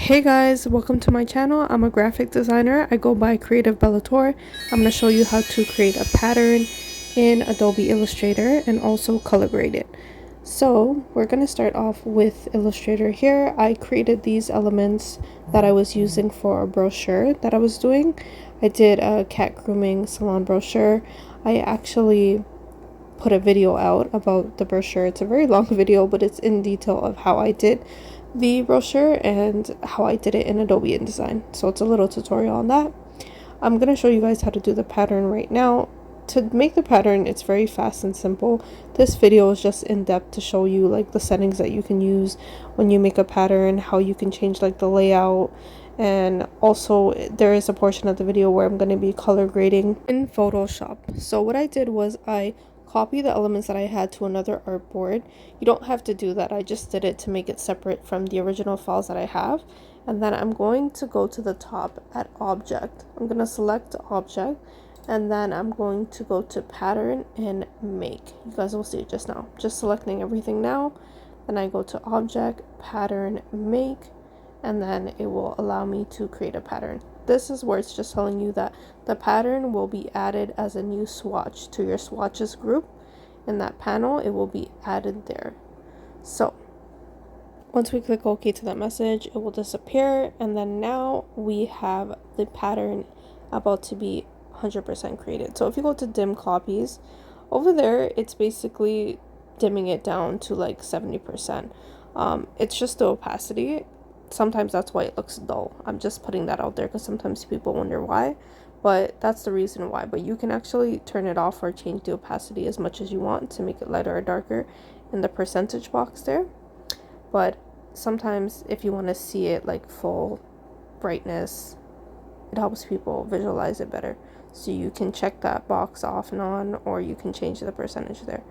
Hey guys, welcome to my channel. I'm a graphic designer. I go by Creative Bellator. I'm going to show you how to create a pattern in Adobe Illustrator and also color grade it. So we're going to start off with Illustrator here. I created these elements that I was using for a brochure that I was doing. I did a cat grooming salon brochure. I actually put a video out about the brochure. It's a very long video, but it's in detail of how I did the brochure and how I did it in Adobe InDesign. So it's a little tutorial on that. I'm going to show you guys how to do the pattern right now. To make the pattern, it's very fast and simple. This video is just in depth to show you like the settings that you can use when you make a pattern, how you can change like the layout, and also there is a portion of the video where I'm going to be color grading in Photoshop. So what I did was I copy the elements that I had to another artboard. You don't have to do that. I just did it to make it separate from the original files that I have. And then I'm going to go to the top at Object. I'm going to select Object, and then I'm going to go to Pattern and Make. You guys will see it just now. Just selecting everything now. Then I go to Object, Pattern, Make, and then it will allow me to create a pattern. This is where it's just telling you that the pattern will be added as a new swatch to your swatches group. In that panel, it will be added there. So once we click OK to that message, it will disappear. And then now we have the pattern about to be 100% created. So if you go to dim copies, over there, it's basically dimming it down to like 70%. It's just the opacity. Sometimes that's why it looks dull. I'm just putting that out there because sometimes people wonder why, but that's the reason why. But you can actually turn it off or change the opacity as much as you want to make it lighter or darker in the percentage box there. But sometimes if you want to see it like full brightness, it helps people visualize it better. So you can check that box off and on, or you can change the percentage there.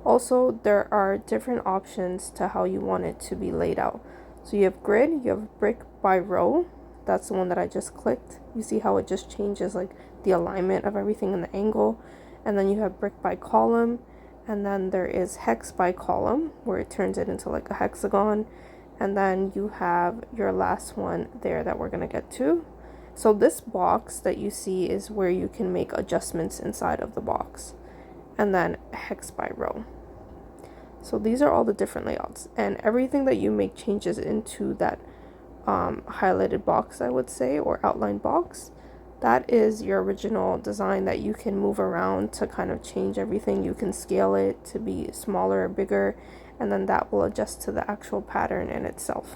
Also, there are different options to how you want it to be laid out. So you have grid, you have brick by row. That's the one that I just clicked. You see how it just changes like the alignment of everything in the angle. And then you have brick by column. And then there is hex by column, where it turns it into like a hexagon. And then you have your last one there that we're going to get to. So this box that you see is where you can make adjustments inside of the box. And then hex by row. So these are all the different layouts, and everything that you make changes into that highlighted box, I would say, or outline box. That is your original design that you can move around to kind of change everything. You can scale it to be smaller or bigger, and then that will adjust to the actual pattern in itself.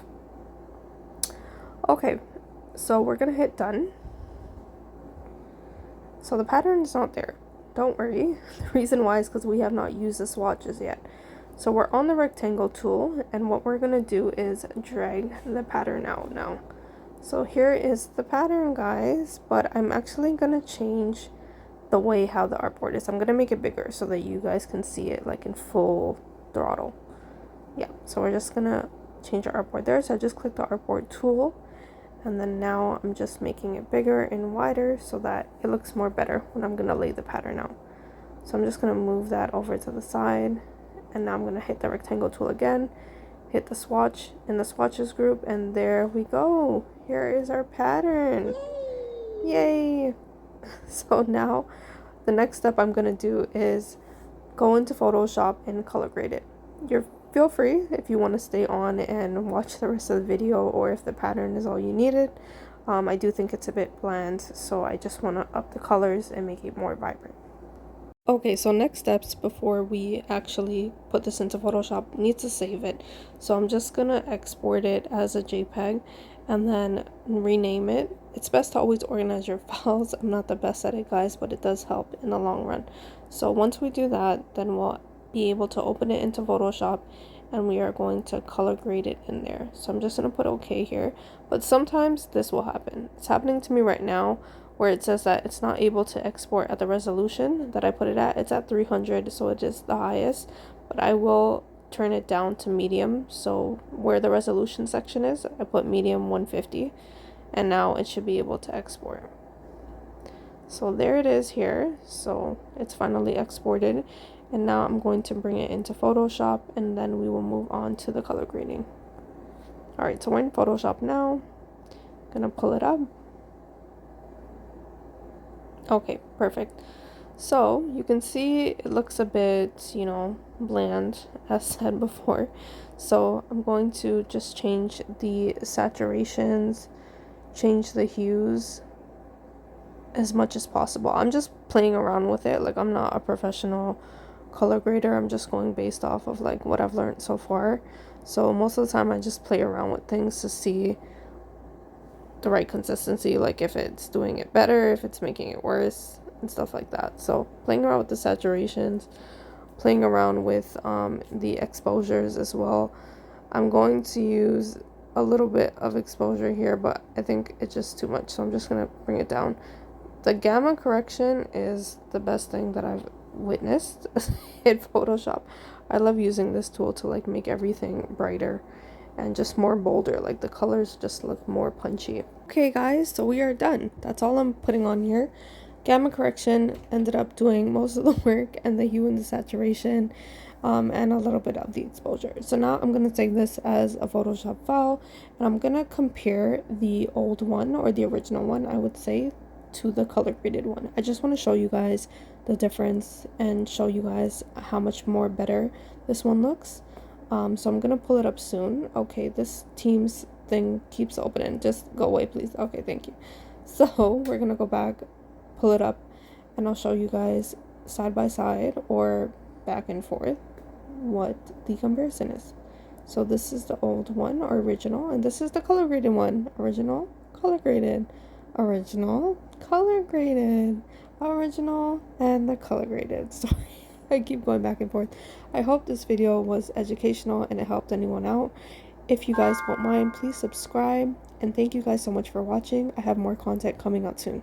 Okay, so we're gonna hit done. So the pattern is not there. Don't worry. The reason why is because we have not used the swatches yet. So we're on the rectangle tool, and what we're going to do is drag the pattern out now. So here is the pattern, guys, but I'm actually going to change the way how the artboard is. I'm going to make it bigger so that you guys can see it like in full throttle. Yeah, so we're just going to change our artboard there. So I just click the artboard tool, and then now I'm just making it bigger and wider so that it looks more better when I'm going to lay the pattern out. So I'm just going to move that over to the side. And now I'm going to hit the rectangle tool again, hit the swatch in the swatches group, and there we go. Here is our pattern. Yay! So now the next step I'm going to do is go into Photoshop and color grade it. Feel free if you want to stay on and watch the rest of the video, or if the pattern is all you needed. I do think it's a bit bland, so I just want to up the colors and make it more vibrant. Okay, so next steps before we actually put this into Photoshop, need to save it. So I'm just gonna export it as a JPEG and then rename it. It's best to always organize your files. I'm not the best at it, guys, but it does help in the long run. So once we do that, then we'll be able to open it into Photoshop, and we are going to color grade it in there. So I'm just gonna put OK here, but sometimes this will happen. It's happening to me right now, where it says that it's not able to export at the resolution that I put it at. It's at 300, so it is the highest, but I will turn it down to medium. So where the resolution section is, I put medium 150, and now it should be able to export. So there it is here. So it's finally exported, and now I'm going to bring it into Photoshop, and then we will move on to the color grading. Alright, so we're in Photoshop now. Gonna pull it up. Okay, perfect. So you can see it looks a bit, you know, bland as said before. So I'm going to just change the saturations, change the hues as much as possible. I'm just playing around with it. Like, I'm not a professional color grader. I'm just going based off of like what I've learned so far. So most of the time I just play around with things to see the right consistency, like if it's doing it better, if it's making it worse, and stuff like that. So playing around with the saturations, playing around with the exposures as well. I'm going to use a little bit of exposure here, but I think it's just too much, so I'm just gonna bring it down. The gamma correction is the best thing that I've witnessed in Photoshop. I love using this tool to like make everything brighter and just more bolder. Like the colors just look more punchy. Okay guys, so we are done. That's all I'm putting on here. Gamma correction ended up doing most of the work, and the hue and the saturation, and a little bit of the exposure. So now I'm going to save this as a Photoshop file, and I'm going to compare the old one, or the original one I would say, to the color graded one. I just want to show you guys the difference and show you guys how much more better this one looks. So I'm gonna pull it up soon. Okay, this Teams thing keeps opening. Just go away, please. Okay, thank you. So we're gonna go back, pull it up, and I'll show you guys side by side or back and forth what the comparison is. So this is the old one, or original, and this is the color graded one. Original, color graded, original, color graded, original, and the color graded. Sorry, I keep going back and forth. I hope this video was educational and it helped anyone out. If you guys won't mind, please subscribe, and thank you guys so much for watching. I have more content coming out soon.